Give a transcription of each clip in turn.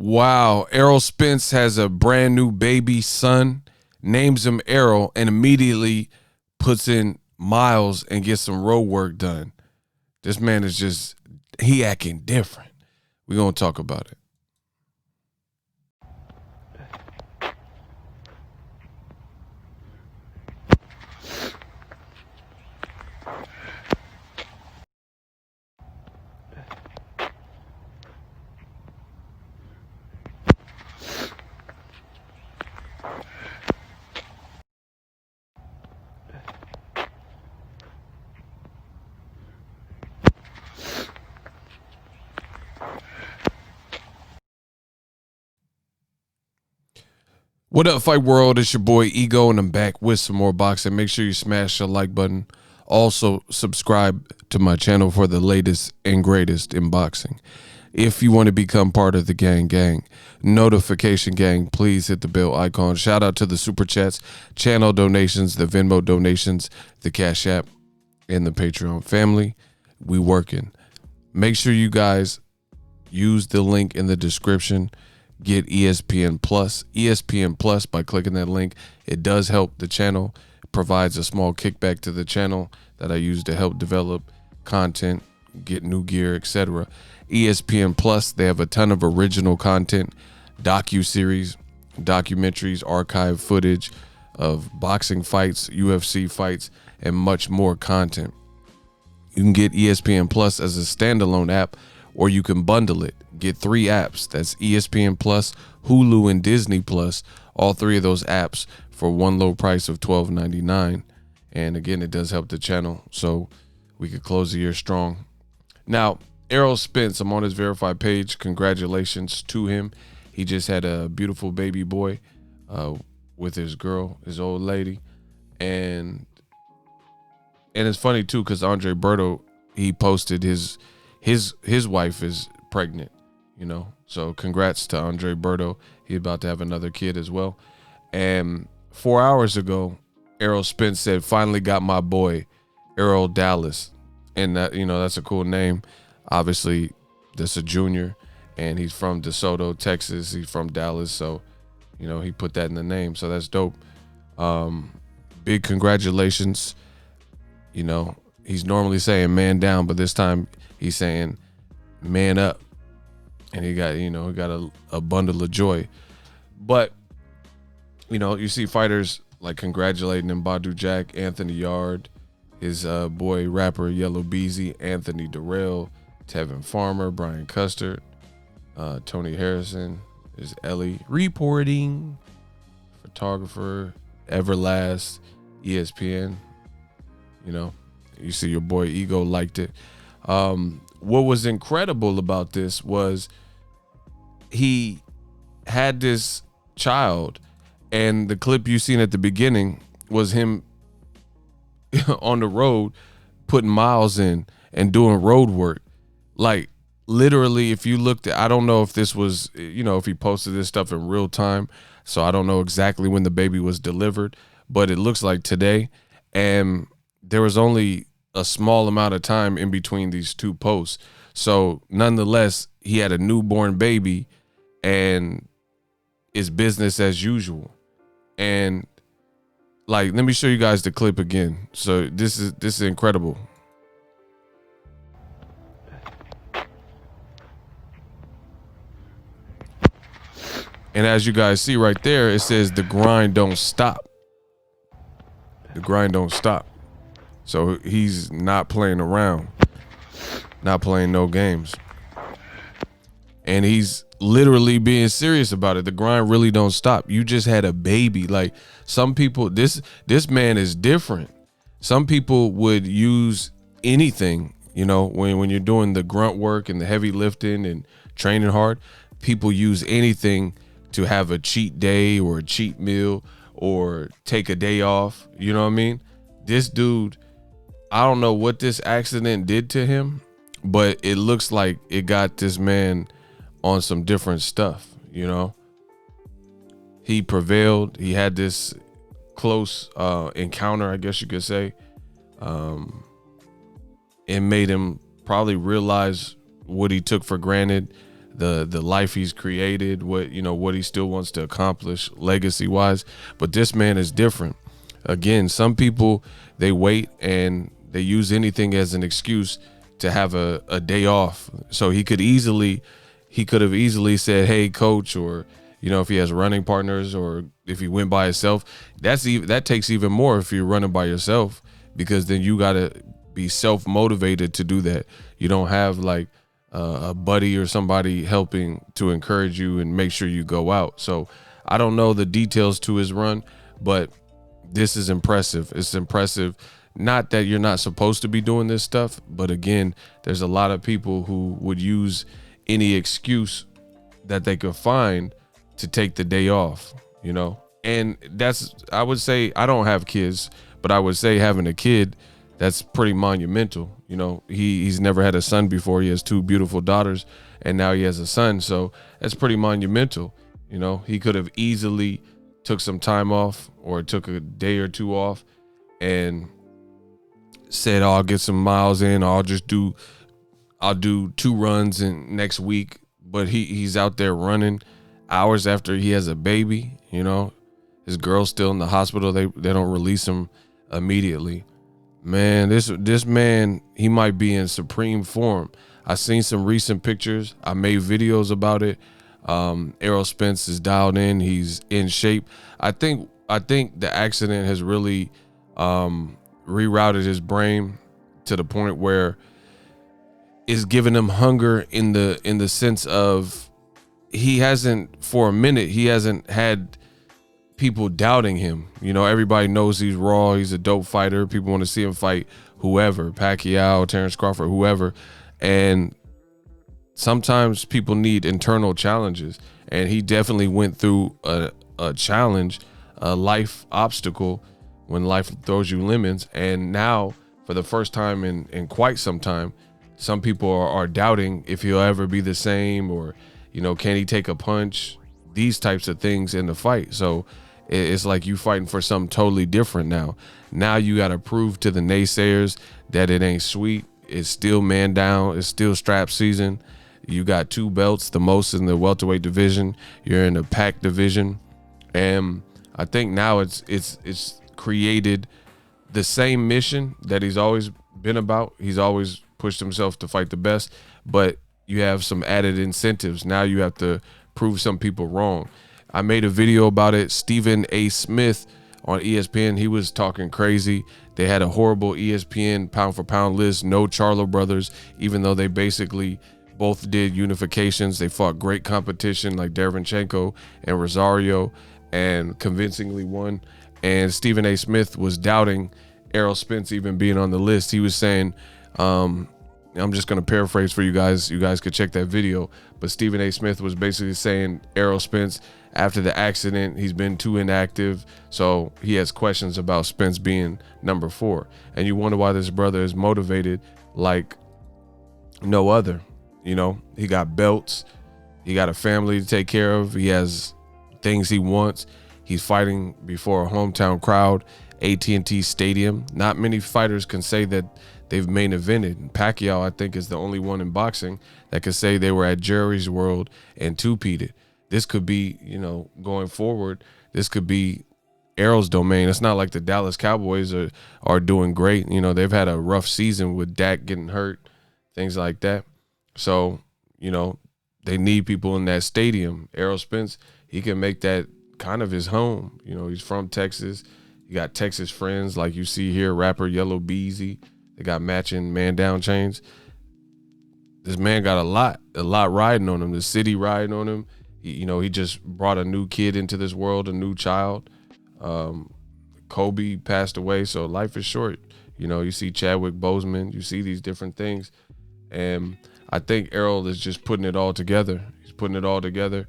Wow, Errol Spence has a brand new baby son, names him Errol, and immediately puts in miles and gets some road work done. This man is just, he acting different. We're going to talk about it. What up, Fight World? It's your boy Ego, and I'm back with some more boxing. Make sure you smash the like button. Also, subscribe to my channel for the latest and greatest in boxing. If you want to become part of the gang, notification gang, please hit the bell icon. Shout out to the Super Chats, channel donations, the Venmo donations, the Cash App, and the Patreon family. We working. Make sure you guys use the link in the description. Get ESPN Plus. ESPN Plus, by clicking that link, it does help the channel. It provides a small kickback to the channel that I use to help develop content, get new gear, etc. ESPN Plus, they have a ton of original content, docu-series, documentaries, archive footage of boxing fights, UFC fights, and much more content. You can get ESPN Plus as a standalone app, or you can bundle it. Get 3 apps. That's ESPN Plus, Hulu, and Disney Plus. All 3 of those apps for one low price of $12.99. And again, it does help the channel, so we could close the year strong. Now, Errol Spence, I'm on his verified page. Congratulations to him. He just had a beautiful baby boy with his girl, his old lady. And it's funny too, because Andre Berto, he posted his wife is pregnant, you know. So congrats to Andre Berto. He's about to have another kid as well. And 4 hours ago, Errol Spence said, "Finally got my boy, Errol Dallas." And that, you know, that's a cool name. Obviously, that's a junior, and he's from DeSoto, Texas. He's from Dallas, so, you know, he put that in the name. So that's dope. Big congratulations. You know, he's normally saying man down, but this time he's saying man up. And he got, you know, he got a bundle of joy. But, you know, you see fighters like congratulating him, Badu Jack, Anthony Yard, his boy rapper Yellow Beezy, Anthony Durrell, Tevin Farmer, Brian Custard, Tony Harrison, there's Ellie reporting, photographer, Everlast, ESPN. You know, you see your boy Ego liked it. What was incredible about this was he had this child, and the clip you seen at the beginning was him on the road putting miles in and doing road work. Like, literally, if you looked at, I don't know if this was, you know, if he posted this stuff in real time, so I don't know exactly when the baby was delivered, but it looks like today. And there was only a small amount of time in between these 2 posts. So nonetheless, he had a newborn baby and it's business as usual. And like, let me show you guys the clip again. So this is incredible. And as you guys see right there, it says the grind don't stop. The grind don't stop. So he's not playing around, not playing no games. And he's literally being serious about it. The grind really don't stop. You just had a baby. Like, some people, this man is different. Some people would use anything, you know, when you're doing the grunt work and the heavy lifting and training hard, people use anything to have a cheat day or a cheat meal or take a day off. You know what I mean? This dude, I don't know what this accident did to him, but it looks like it got this man on some different stuff, you know? He prevailed. He had this close encounter, I guess you could say. It made him probably realize what he took for granted, the life he's created, what he still wants to accomplish legacy wise. But this man is different. Again, some people, they wait and they use anything as an excuse to have a day off. So he could have easily said, hey coach, or if he has running partners, or if he went by himself. That takes even more if you're running by yourself, because then you got to be self-motivated to do that. You don't have like a buddy or somebody helping to encourage you and make sure you go out. So I don't know the details to his run, but this is impressive. It's impressive. Not that you're not supposed to be doing this stuff, but again, there's a lot of people who would use any excuse that they could find to take the day off, and I would say, I don't have kids, but I would say having a kid, that's pretty monumental. He's never had a son before. He has 2 beautiful daughters, and now he has a son. So that's pretty monumental. He could have easily took some time off, or took a day or 2 off and said, I'll get some miles in, or I'll do 2 runs in next week. But he's out there running hours after he has a baby. His girl's still in the hospital. They don't release him immediately. Man, this man, he might be in supreme form. I seen some recent pictures. I made videos about it. Errol Spence is dialed in. He's in shape. I think the accident has really rerouted his brain to the point where it's giving him hunger in the sense of he hasn't had people doubting him. Everybody knows he's raw. He's a dope fighter. People want to see him fight whoever, Pacquiao, Terrence Crawford, whoever. And sometimes people need internal challenges. And he definitely went through a challenge, a life obstacle, when life throws you lemons. And now, for the first time in quite some time, some people are doubting if he'll ever be the same, or, can he take a punch? These types of things in the fight. So it's like you fighting for something totally different now. Now you got to prove to the naysayers that it ain't sweet. It's still man down. It's still strap season. You got 2 belts, the most in the welterweight division. You're in the pack division. And I think now it's created the same mission that he's always been about. He's always pushed himself to fight the best, but you have some added incentives. Now you have to prove some people wrong. I made a video about it. Stephen A. Smith on ESPN, he was talking crazy. They had a horrible ESPN pound for pound list. No Charlo brothers, even though they basically both did unifications. They fought great competition like Derevyanchenko and Rosario, and convincingly won. And Stephen A. Smith was doubting Errol Spence even being on the list. He was saying, I'm just going to paraphrase for you guys. You guys could check that video. But Stephen A. Smith was basically saying Errol Spence, after the accident, he's been too inactive. So he has questions about Spence being number 4. And you wonder why this brother is motivated like no other. He got belts. He got a family to take care of. He has things he wants. He's fighting before a hometown crowd, AT&T Stadium. Not many fighters can say that they've main evented. Pacquiao, I think, is the only one in boxing that could say they were at Jerry's World and two-peated. This could be, going forward, this could be Errol's domain. It's not like the Dallas Cowboys are doing great. They've had a rough season with Dak getting hurt, things like that. So, they need people in that stadium. Errol Spence, he can make that kind of his home. He's from Texas. You got Texas friends like you see here, rapper Yellow Beezy. They got matching man down chains. This man got a lot riding on him. The city riding on him. He just brought a new kid into this world, a new child. Kobe passed away, so life is short. You see Chadwick Boseman, you see these different things. And I think Errol is just putting it all together. He's putting it all together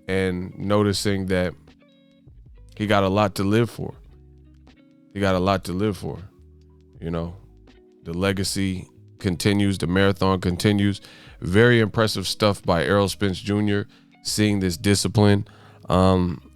and noticing that he got a lot to live for. The legacy continues. The marathon continues. Very impressive stuff by Errol Spence Jr. Seeing this discipline.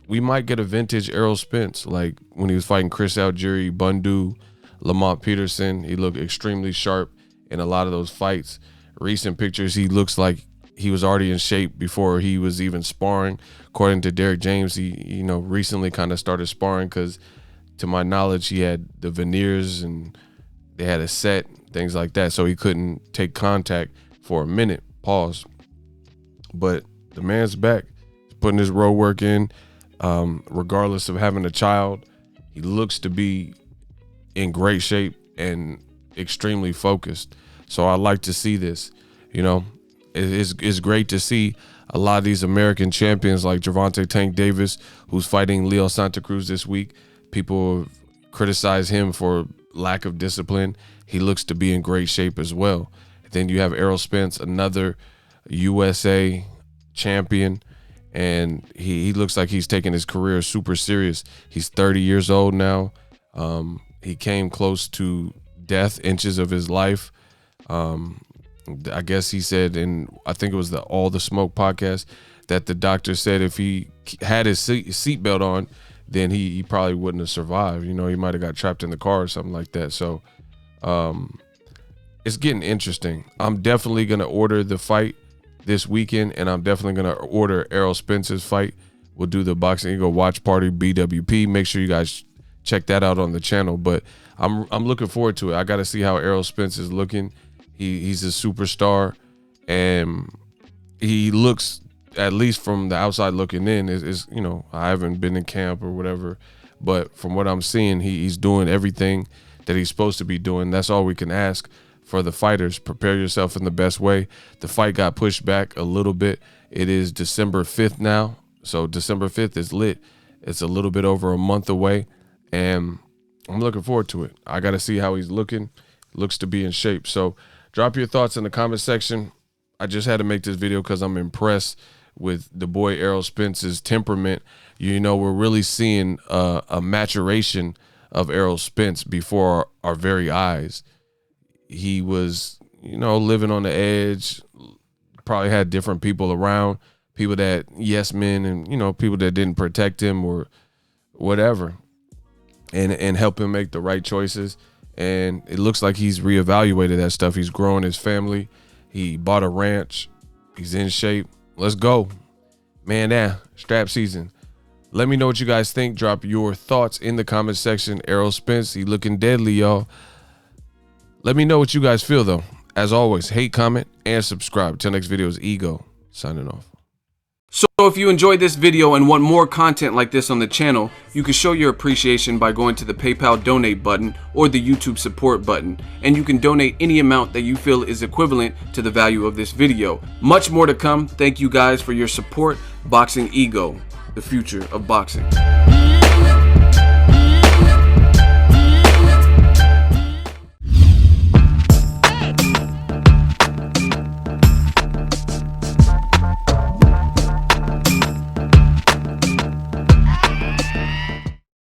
We might get a vintage Errol Spence, like when he was fighting Chris Algieri, Bundu, Lamont Peterson. He looked extremely sharp in a lot of those fights. Recent pictures, he looks like he was already in shape before he was even sparring. According to Derek James, he recently kind of started sparring because, to my knowledge, he had the veneers and they had a set, things like that, so he couldn't take contact for a minute. Pause. But the man's back, putting his road work in, regardless of having a child. He looks to be in great shape and extremely focused. So I like to see this. It's great to see a lot of these American champions like Gervonta Tank Davis, who's fighting Leo Santa Cruz this week. People criticize him for lack of discipline. He looks to be in great shape as well. Then you have Errol Spence, another USA champion, and he looks like he's taking his career super serious. He's 30 years old now. He came close to death, inches of his life. I guess he said I think it was the All the Smoke podcast, that the doctor said if he had his seatbelt on, then he probably wouldn't have survived. He might have got trapped in the car or something like that. So it's getting interesting. I'm definitely going to order the fight this weekend, and I'm definitely going to order Errol Spence's fight. We'll do the Boxingego watch party, BWP. Make sure you guys check that out on the channel. But I'm looking forward to it. I got to see how Errol Spence is looking. He's a superstar, and he looks, at least from the outside looking in, is I haven't been in camp or whatever, but from what I'm seeing, he's doing everything that he's supposed to be doing. That's all we can ask for the fighters. Prepare yourself in the best way. The fight got pushed back a little bit. It is December 5th now, so December 5th is lit. It's a little bit over a month away, and I'm looking forward to it. I got to see how he's looking. Looks to be in shape. So drop your thoughts in the comment section. I just had to make this video because I'm impressed with the boy Errol Spence's temperament. We're really seeing a maturation of Errol Spence before our very eyes. He was, living on the edge, probably had different people around, people that yes men, and, people that didn't protect him or whatever, and help him make the right choices. And it looks like he's reevaluated that stuff. He's growing his family. He bought a ranch. He's in shape. Let's go. Man, strap season. Let me know what you guys think. Drop your thoughts in the comment section. Errol Spence, he looking deadly, y'all. Let me know what you guys feel, though. As always, hate, comment, and subscribe. Till next video is Ego, signing off. So if you enjoyed this video and want more content like this on the channel, you can show your appreciation by going to the PayPal donate button or the YouTube support button, and you can donate any amount that you feel is equivalent to the value of this video. Much more to come. Thank you guys for your support. Boxingego, the future of boxing.